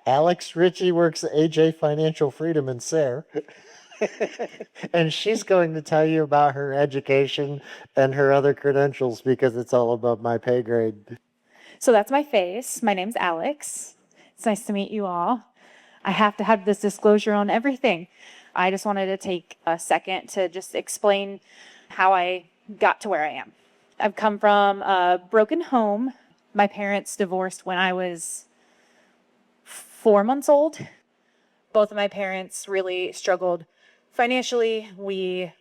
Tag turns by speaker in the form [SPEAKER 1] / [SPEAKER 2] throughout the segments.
[SPEAKER 1] Alex Richey works at AJ Financial Freedom in Sayre. And she's going to tell you about her education and her other credentials because it's all above my pay grade.
[SPEAKER 2] So that's my face. My name's Alex. It's nice to meet you all. I have to have this disclosure on everything. I just wanted to take a second to just explain how I got to where I am. I've come from a broken home. My parents divorced when I was 4 months old. Both of my parents really struggled financially. We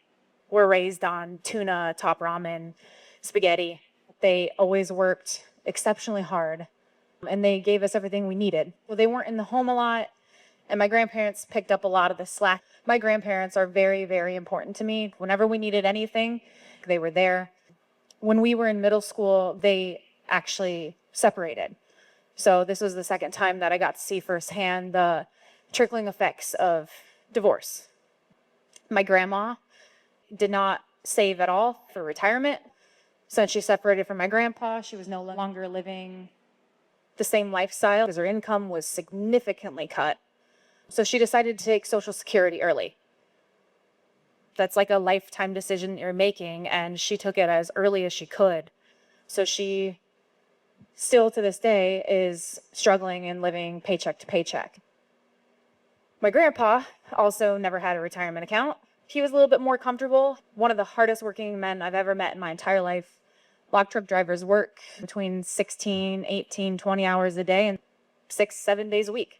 [SPEAKER 2] were raised on tuna, top ramen, spaghetti. They always worked exceptionally hard, and they gave us everything we needed. Well, they weren't in the home a lot, and my grandparents picked up a lot of the slack. My grandparents are very, very important to me. Whenever we needed anything, they were there. When we were in middle school, they actually separated. So this was the second time that I got to see firsthand the trickling effects of divorce. My grandma did not save at all for retirement. Since she separated from my grandpa, she was no longer living the same lifestyle because her income was significantly cut. So she decided to take Social Security early. That's like a lifetime decision you're making, and she took it as early as she could. So she still to this day is struggling and living paycheck to paycheck. My grandpa also never had a retirement account. He was a little bit more comfortable. One of the hardest working men I've ever met in my entire life. Log truck drivers work between 16, 18, 20 hours a day and 6-7 days a week.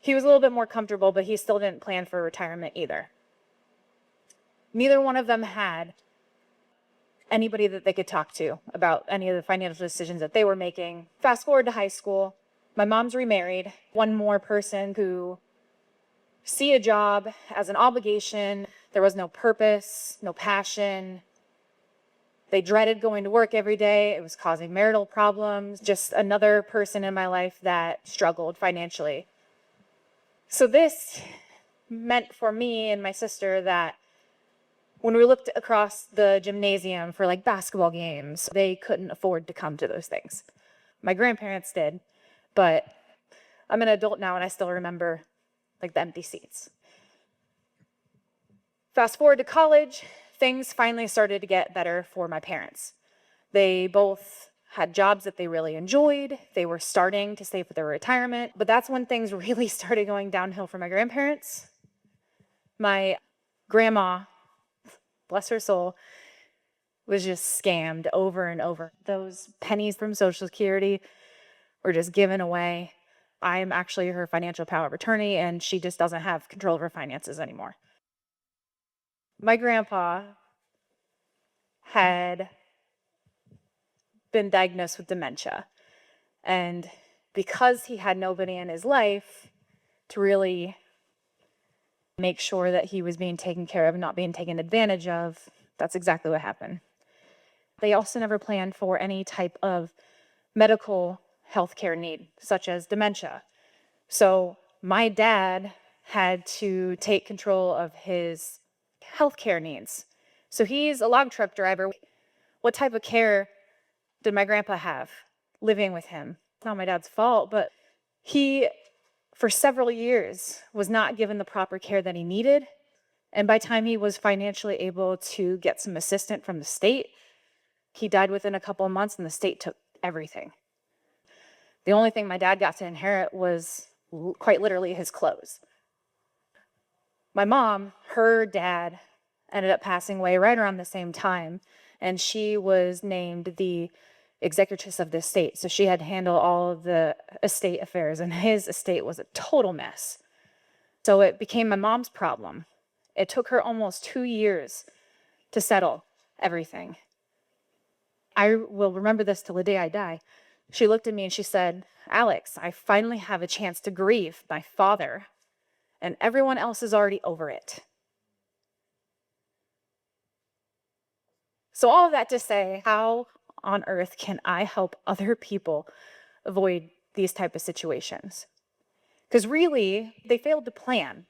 [SPEAKER 2] He was a little bit more comfortable, but he still didn't plan for retirement either. Neither one of them had anybody that they could talk to about any of the financial decisions that they were making. Fast forward to high school, my mom's remarried. One more person who see a job as an obligation. There was no purpose, no passion. They dreaded going to work every day. It was causing marital problems. Just another person in my life that struggled financially. So this meant for me and my sister that when we looked across the gymnasium for like basketball games, they couldn't afford to come to those things. My grandparents did, but I'm an adult now and I still remember like the empty seats. Fast forward to college, things finally started to get better for my parents. They both had jobs that they really enjoyed. They were starting to save for their retirement, but that's when things really started going downhill for my grandparents. My grandma, bless her soul, was just scammed over and over. Those pennies from Social Security were just given away. I am actually her financial power of attorney, and she just doesn't have control of her finances anymore. My grandpa had been diagnosed with dementia, and because he had nobody in his life to really make sure that he was being taken care of and not being taken advantage of, that's exactly what happened. They also never planned for any type of medical healthcare need, such as dementia. So my dad had to take control of his healthcare needs. So he's a log truck driver. What type of care did my grandpa have living with him? It's not my dad's fault, but he, for several years, was not given the proper care that he needed. And by the time he was financially able to get some assistance from the state, he died within a couple of months and the state took everything. The only thing my dad got to inherit was quite literally his clothes. My mom, her dad ended up passing away right around the same time, and she was named the executrix of the estate. So she had to handle all of the estate affairs, and his estate was a total mess. So it became my mom's problem. It took her almost 2 years to settle everything. I will remember this till the day I die. She looked at me and she said, "Alex, I finally have a chance to grieve my father, and everyone else is already over it." So all of that to say, how on earth can I help other people avoid these type of situations? Because really, they failed to plan.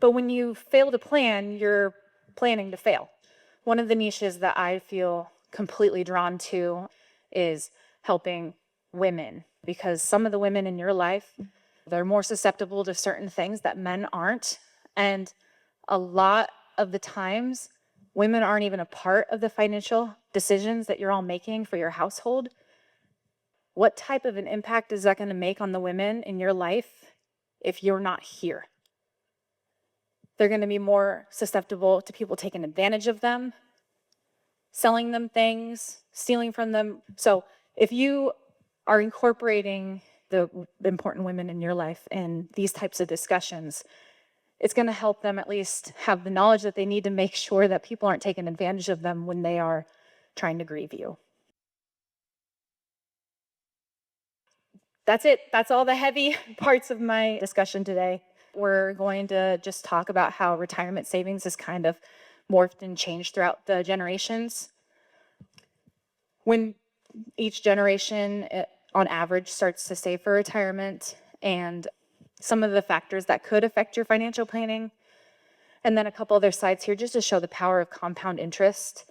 [SPEAKER 2] But when you fail to plan, you're planning to fail. One of the niches that I feel completely drawn to is helping women, because some of the women in your life They're more susceptible to certain things that men aren't. And a lot of the times, women aren't even a part of the financial decisions that you're all making for your household. What type of an impact is that going to make on the women in your life if you're not here? They're going to be more susceptible to people taking advantage of them, selling them things, stealing from them. So if you are incorporating the important women in your life in these types of discussions, it's going to help them at least have the knowledge that they need to make sure that people aren't taking advantage of them when they are trying to grieve you. That's it. That's all the heavy parts of my discussion today. We're going to just talk about how retirement savings has kind of morphed and changed throughout the generations. When each generation, on average, starts to save for retirement, and some of the factors that could affect your financial planning, and then a couple other slides here just to show the power of compound interest.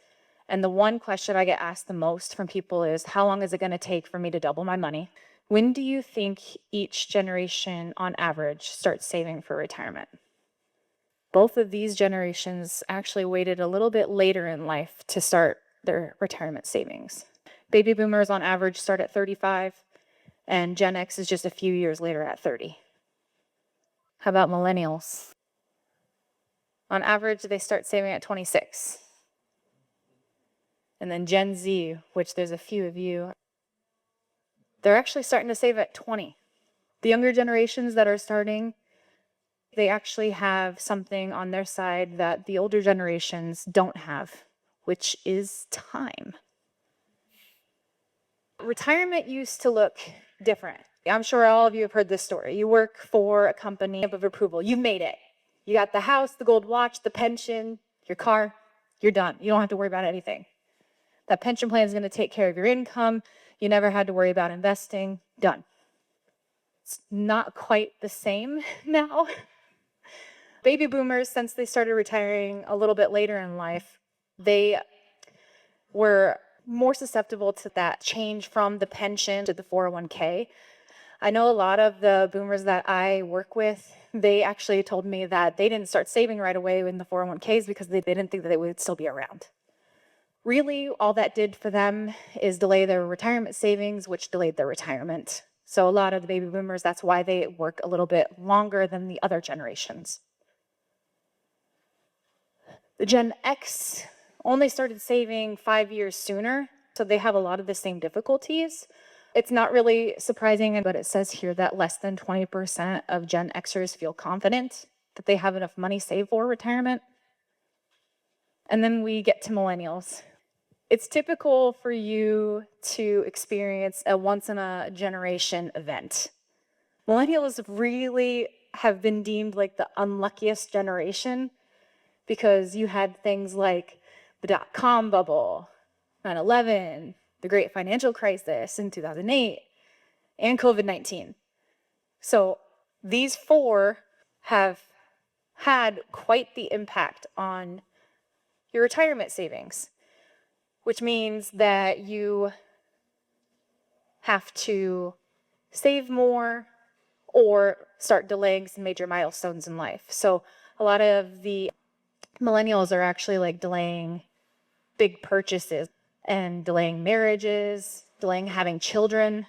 [SPEAKER 2] And the one question I get asked the most from people is, how long is it going to take for me to double my money? When do you think each generation, on average, starts saving for retirement? Both of these generations actually waited a little bit later in life to start their retirement savings. Baby boomers, on average, start at 35, and Gen X is just a few years later at 30. How about millennials? On average, they start saving at 26. And then Gen Z, which there's a few of you, they're actually starting to save at 20. The younger generations that are starting, they actually have something on their side that the older generations don't have, which is time. Retirement used to look different. I'm sure all of you have heard this story. You work for a company of approval. You made it. You got the house, the gold watch, the pension, your car. You're done. You don't have to worry about anything. That pension plan is going to take care of your income. You never had to worry about investing. Done. It's not quite the same now. Baby boomers, since they started retiring a little bit later in life, they were more susceptible to that change from the pension to the 401k. I know a lot of the boomers that I work with, they actually told me that they didn't start saving right away in the 401ks because they didn't think that they would still be around. Really, all that did for them is delay their retirement savings, which delayed their retirement. So a lot of the baby boomers, that's why they work a little bit longer than the other generations. The Gen X only started saving 5 years sooner, so they have a lot of the same difficulties. It's not really surprising, but it says here that less than 20% of Gen Xers feel confident that they have enough money saved for retirement. And then we get to millennials. It's typical for you to experience a once-in-a-generation event. Millennials really have been deemed like the unluckiest generation because you had things like the dot-com bubble, 9/11, the great financial crisis in 2008, and COVID-19. So these four have had quite the impact on your retirement savings, which means that you have to save more or start delaying some major milestones in life. So a lot of the millennials are actually like delaying big purchases and delaying marriages, delaying having children.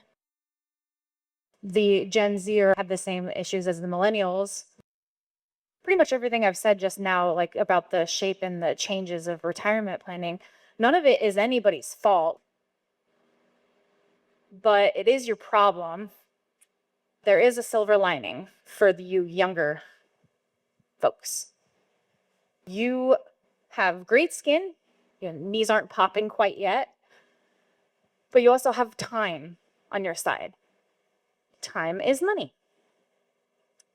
[SPEAKER 2] The Gen Z have the same issues as the millennials. Pretty much everything I've said just now, like about the shape and the changes of retirement planning, none of it is anybody's fault, but it is your problem. There is a silver lining for you younger folks. You have great skin, your knees aren't popping quite yet, but you also have time on your side. Time is money.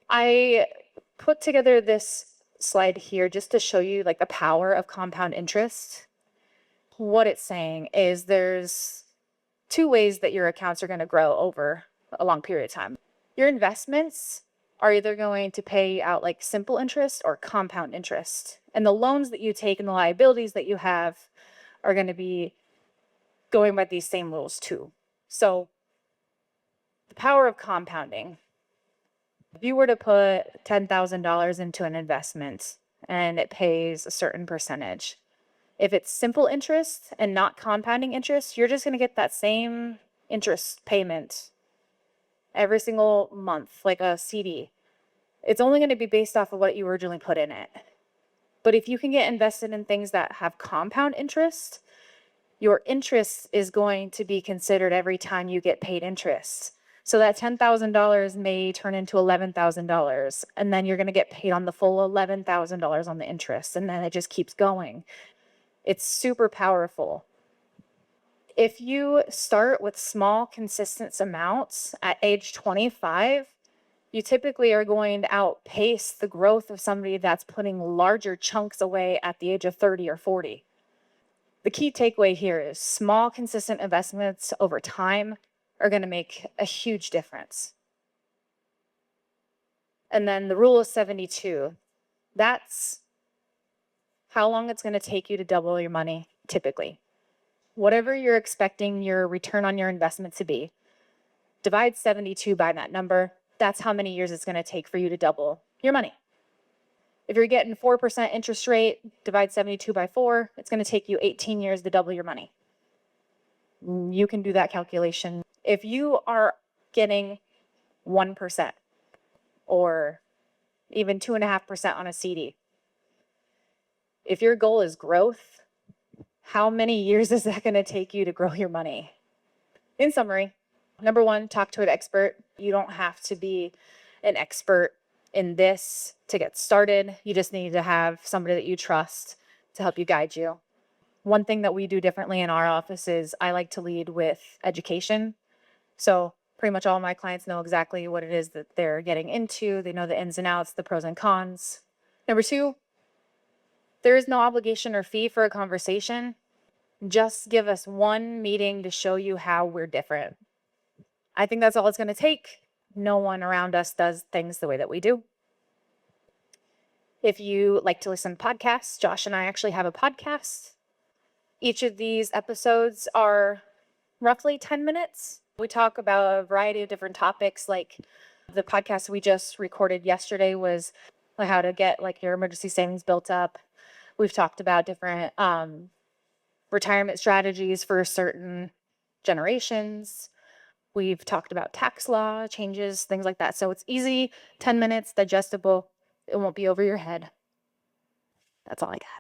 [SPEAKER 2] I put together this slide here just to show you like the power of compound interest. What it's saying is there's two ways that your accounts are going to grow over a long period of time. Your investments are either going to pay out like simple interest or compound interest. And the loans that you take and the liabilities that you have are going to be going by these same rules too. So the power of compounding. If you were to put $10,000 into an investment and it pays a certain percentage, if it's simple interest and not compounding interest, you're just going to get that same interest payment every single month, like a CD. It's only going to be based off of what you originally put in it. But if you can get invested in things that have compound interest, your interest is going to be considered every time you get paid interest. So that $10,000 may turn into $11,000, and then you're going to get paid on the full $11,000 on the interest, and then it just keeps going. It's super powerful. If you start with small, consistent amounts at age 25, you typically are going to outpace the growth of somebody that's putting larger chunks away at the age of 30 or 40. The key takeaway here is small, consistent investments over time are going to make a huge difference. And then the rule of 72, that's how long it's going to take you to double your money typically. Whatever you're expecting your return on your investment to be, divide 72 by that number. That's how many years it's going to take for you to double your money. If you're getting 4% interest rate, divide 72 by 4, it's going to take you 18 years to double your money. You can do that calculation. If you are getting 1% or even 2.5% on a CD, if your goal is growth, how many years is that going to take you to grow your money? In summary, number one, talk to an expert. You don't have to be an expert in this to get started. You just need to have somebody that you trust to help you guide you. One thing that we do differently in our office is I like to lead with education. So pretty much all my clients know exactly what it is that they're getting into. They know the ins and outs, the pros and cons. Number two, there is no obligation or fee for a conversation. Just give us one meeting to show you how we're different. I think that's all it's going to take. No one around us does things the way that we do. If you like to listen to podcasts, Josh and I actually have a podcast. Each of these episodes are roughly 10 minutes. We talk about a variety of different topics. Like the podcast we just recorded yesterday was how to get like your emergency savings built up. We've talked about different retirement strategies for certain generations. We've talked about tax law changes, things like that. So it's easy, 10 minutes, digestible. It won't be over your head. That's all I got.